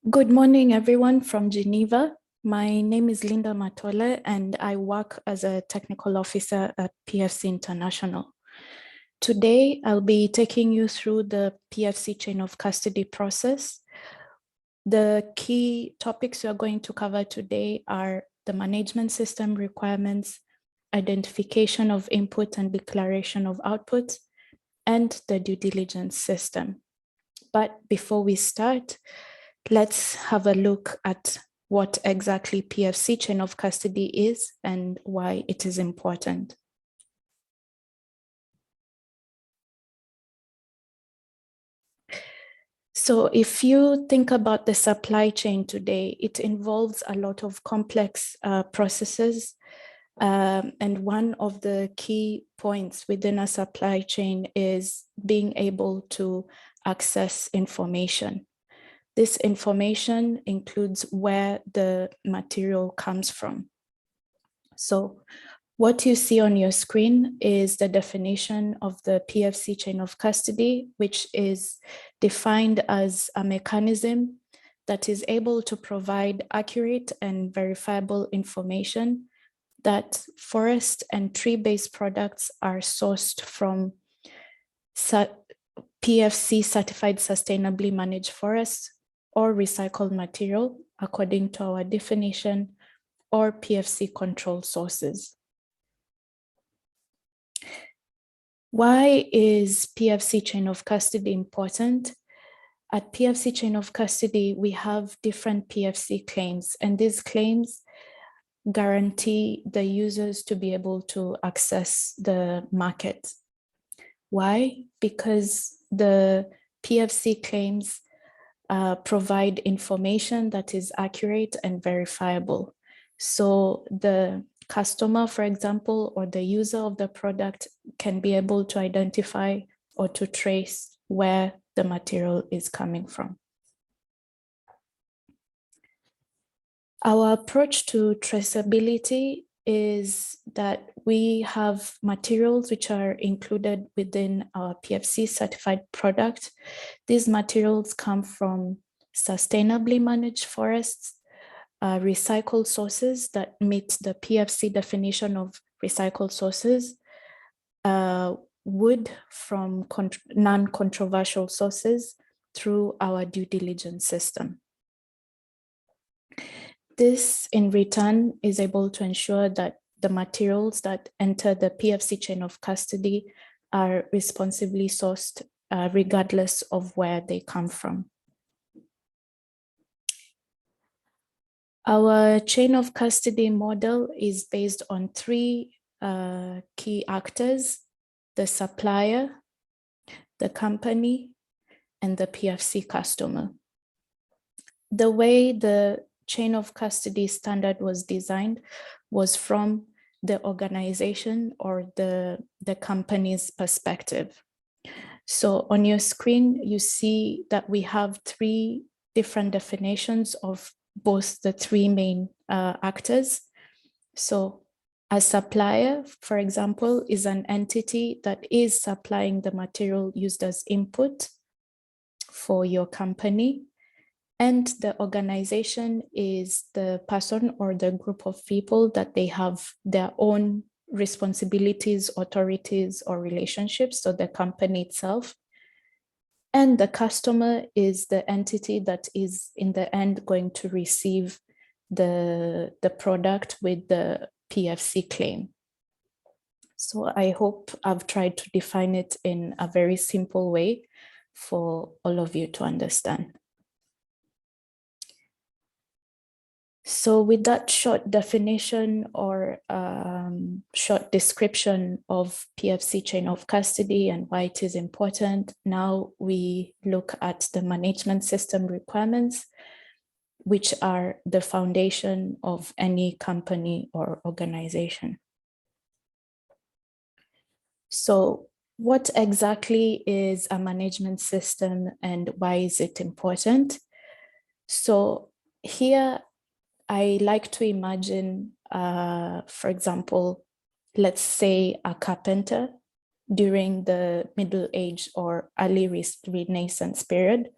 Good morning, everyone from Geneva. My name is Linda Matole, and I work as a technical officer at PEFC International. Today, I'll be taking you through the PEFC chain of custody process. The key topics we are going to cover today are the management system requirements, identification of input and declaration of output, and the due diligence system. But before we start, let's have a look at what exactly PEFC chain of custody is and why it is important. So if you think about the supply chain today, it involves a lot of complex processes. And one of the key points within a supply chain is being able to access information. This information includes where the material comes from. So what you see on your screen is the definition of the PEFC chain of custody, which is defined as a mechanism that is able to provide accurate and verifiable information that forest and tree-based products are sourced from PEFC certified sustainably managed forests or recycled material according to our definition, or PEFC controlled sources. Why is PEFC chain of custody important? At PEFC chain of custody, we have different PEFC claims, and these claims guarantee the users to be able to access the market. Why? Because the PEFC claims provide information that is accurate and verifiable. So the customer, for example, or the user of the product can be able to identify or to trace where the material is coming from. Our approach to traceability is that we have materials which are included within our PEFC certified product. These materials come from sustainably managed forests, recycled sources that meet the PEFC definition of recycled sources, wood from non-controversial sources through our due diligence system. This, in return, is able to ensure that the materials that enter the PEFC chain of custody are responsibly sourced, regardless of where they come from. Our chain of custody model is based on three key actors: the supplier, the company, and the PEFC customer. The way the chain of custody standard was designed was from the organization or the company's perspective. So on your screen, you see that we have three different definitions of both the three main actors. So a supplier, for example, is an entity that is supplying the material used as input for your company. And the organization is the person or the group of people that they have their own responsibilities, authorities, or relationships, so the company itself. And the customer is the entity that is in the end going to receive the product with the PEFC claim. So I hope I've tried to define it in a very simple way for all of you to understand. So with that short definition or short description of PEFC chain of custody and why it is important, now we look at the management system requirements, which are the foundation of any company or organization. So what exactly is a management system and why is it important? So here, I like to imagine, for example, let's say a carpenter during the Middle Age or early Renaissance period.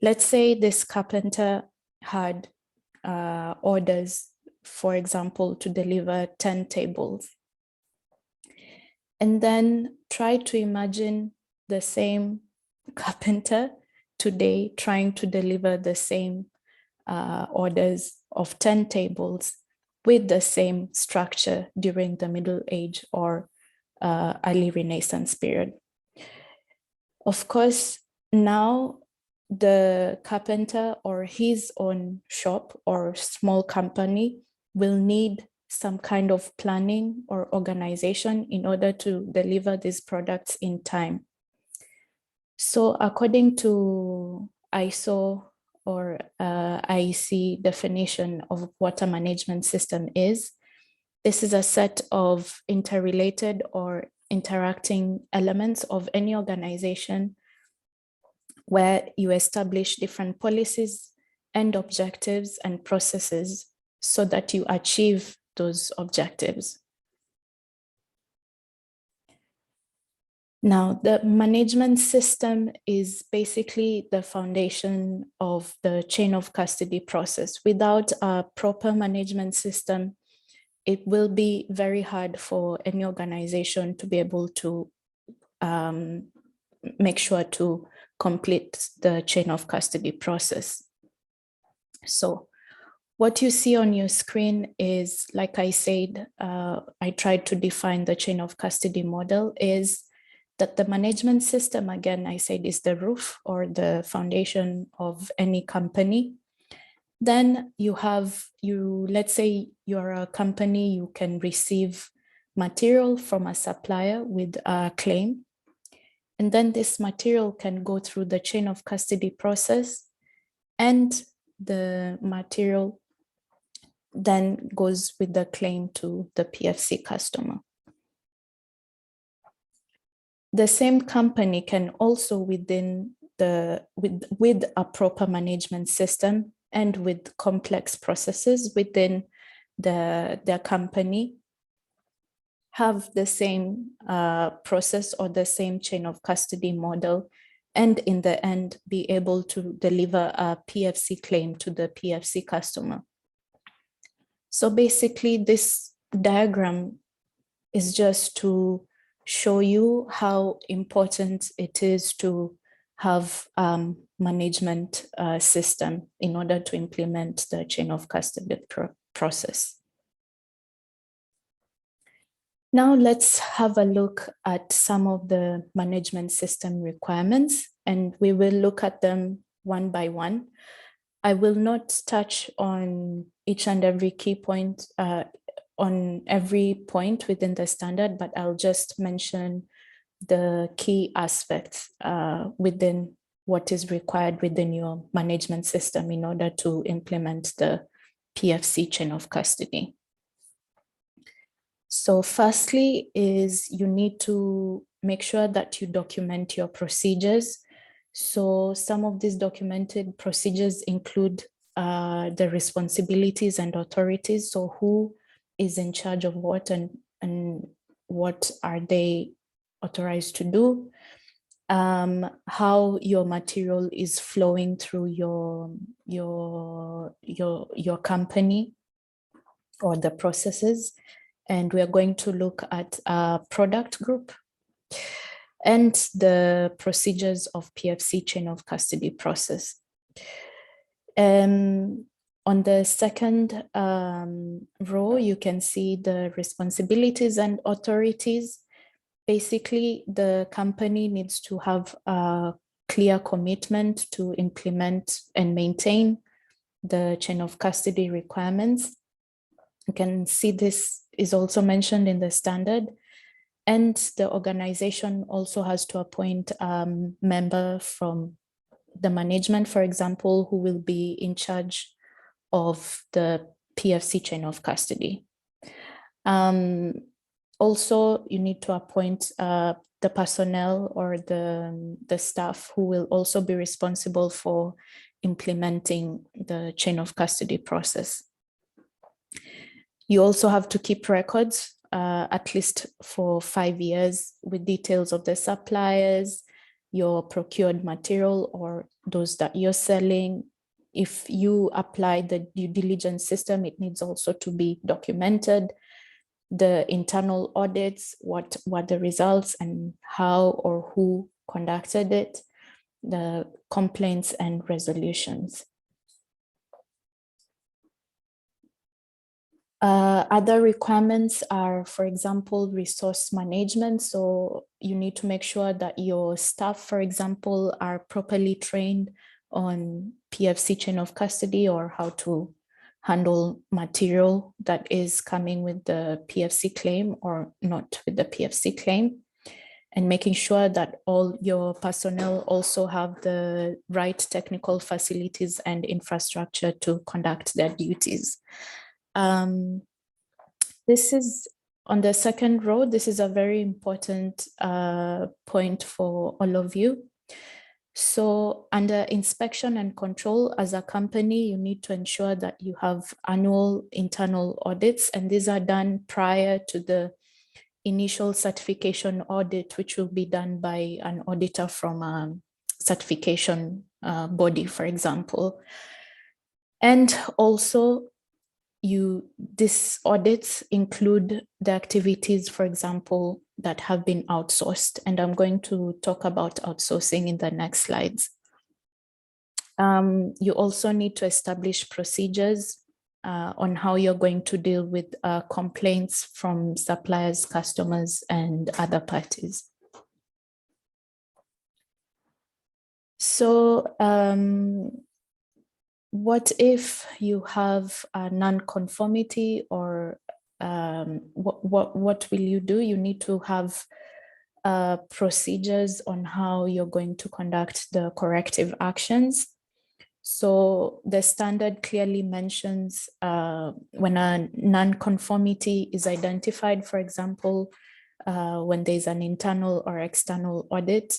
Let's say this carpenter had orders, for example, to deliver 10 tables. And then try to imagine the same carpenter today trying to deliver the same orders of 10 tables with the same structure during the Middle Age or early Renaissance period. Of course, now the carpenter or his own shop or small company will need some kind of planning or organization in order to deliver these products in time. So according to ISO or IEC definition of what a management system is, this is a set of interrelated or interacting elements of any organization where you establish different policies and objectives and processes so that you achieve those objectives. Now, the management system is basically the foundation of the chain of custody process. Without a proper management system, it will be very hard for any organization to be able to make sure to complete the chain of custody process. So what you see on your screen is, like I said, I tried to define the chain of custody model is that the management system, again, I said, is the roof or the foundation of any company. Then let's say you're a company, you can receive material from a supplier with a claim. And then this material can go through the chain of custody process, and the material then goes with the claim to the PFC customer. The same company can also with a proper management system and with complex processes within their company have the same process or the same chain of custody model, and in the end be able to deliver a PFC claim to the PFC customer. So basically this diagram is just to show you how important it is to have management system in order to implement the chain of custody process. Now let's have a look at some of the management system requirements, and we will look at them one by one. I will not touch on each and every key point on every point within the standard, but I'll just mention the key aspects within what is required within your management system in order to implement the PFC chain of custody. So firstly is you need to make sure that you document your procedures. So some of these documented procedures include the responsibilities and authorities. So who is in charge of what and what are they authorized to do, how your material is flowing through your company or the processes. And we are going to look at a product group and the procedures of PFC chain of custody process. On the second row, you can see the responsibilities and authorities. Basically, the company needs to have a clear commitment to implement and maintain the chain of custody requirements. You can see this is also mentioned in the standard. And the organization also has to appoint a member from the management, for example, who will be in charge of the PFC chain of custody. Also, you need to appoint the personnel or the staff who will also be responsible for implementing the chain of custody process. You also have to keep records at least for 5 years with details of the suppliers, your procured material or those that you're selling, if you apply the due diligence system, it needs also to be documented. The internal audits, what the results and how or who conducted it, the complaints and resolutions. Other requirements are, for example, resource management. So you need to make sure that your staff, for example, are properly trained on PFC chain of custody or how to handle material that is coming with the PFC claim or not with the PFC claim, and making sure that all your personnel also have the right technical facilities and infrastructure to conduct their duties. This is on the second row. This is a very important point for all of you. So under inspection and control, as a company, you need to ensure that you have annual internal audits, and these are done prior to the initial certification audit, which will be done by an auditor from a certification body, for example. And also, these audits include the activities, for example, that have been outsourced. And I'm going to talk about outsourcing in the next slides. You also need to establish procedures on how you're going to deal with complaints from suppliers, customers, and other parties. So what if you have a non-conformity, or what will you do? You need to have procedures on how you're going to conduct the corrective actions. So the standard clearly mentions when a non-conformity is identified, for example, when there's an internal or external audit,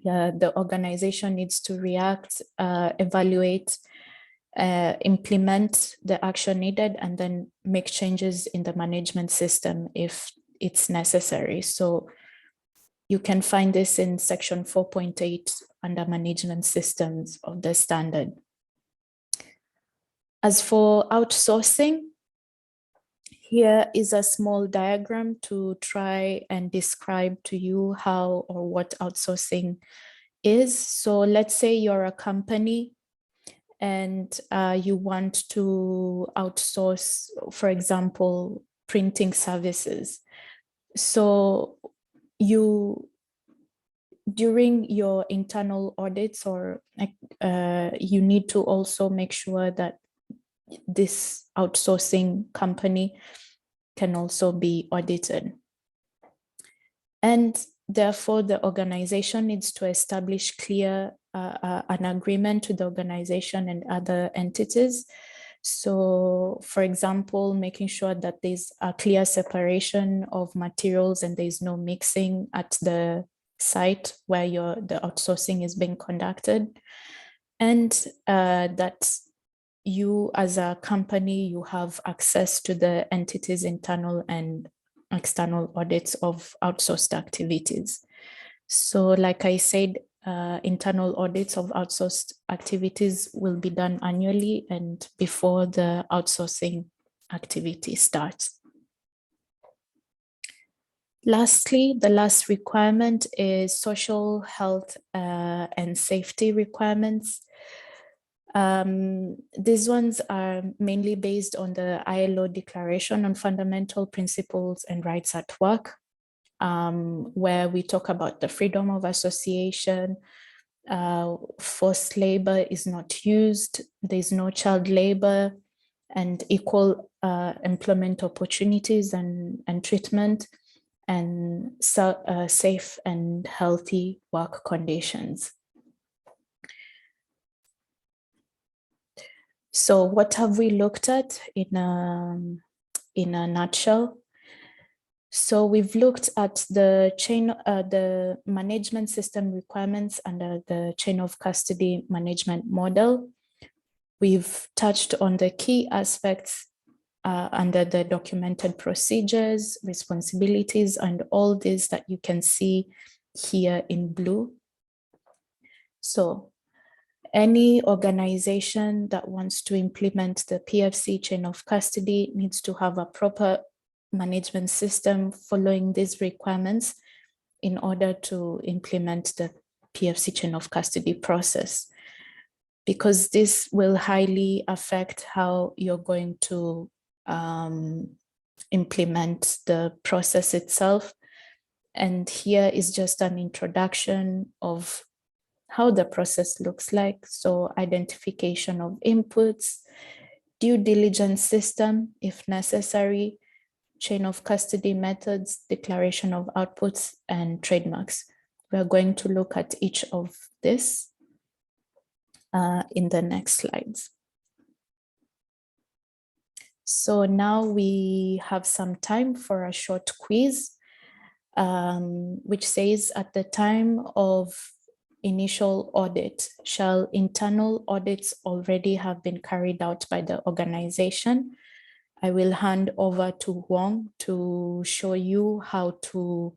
the organization needs to react, evaluate, implement the action needed, and then make changes in the management system if it's necessary. So you can find this in section 4.8 under management systems of the standard. As for outsourcing, here is a small diagram to try and describe to you how or what outsourcing is. So let's say you're a company and you want to outsource, for example, printing services. So during your internal audits, or you need to also make sure that this outsourcing company can also be audited. And therefore, the organization needs to establish clear an agreement with the organization and other entities. So, for example, making sure that there's a clear separation of materials and there's no mixing at the site where the outsourcing is being conducted, and that you as a company, you have access to the entity's internal and external audits of outsourced activities. So like I said, internal audits of outsourced activities will be done annually and before the outsourcing activity starts. Lastly, the last requirement is social health and safety requirements. These ones are mainly based on the ILO Declaration on Fundamental Principles and Rights at Work, where we talk about the freedom of association, forced labor is not used, there's no child labor, and equal employment opportunities and treatment, and safe and healthy work conditions. So what have we looked at in a nutshell? So we've looked at the the management system requirements under the chain of custody management model. We've touched on the key aspects under the documented procedures, responsibilities, and all this that you can see here in blue. So Any organization that wants to implement the PFC chain of custody needs to have a proper management system following these requirements in order to implement the PFC chain of custody process, because this will highly affect how you're going to implement the process itself. And here is just an introduction of how the process looks like. So identification of inputs, due diligence system, if necessary, chain of custody methods, declaration of outputs, and trademarks. We're going to look at each of this in the next slides. So now we have some time for a short quiz, which says, at the time of initial audit, shall internal audits already have been carried out by the organization? I will hand over to Wong to show you how to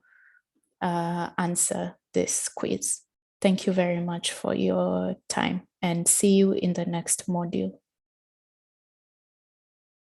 answer this quiz. Thank you very much for your time, and see you in the next module.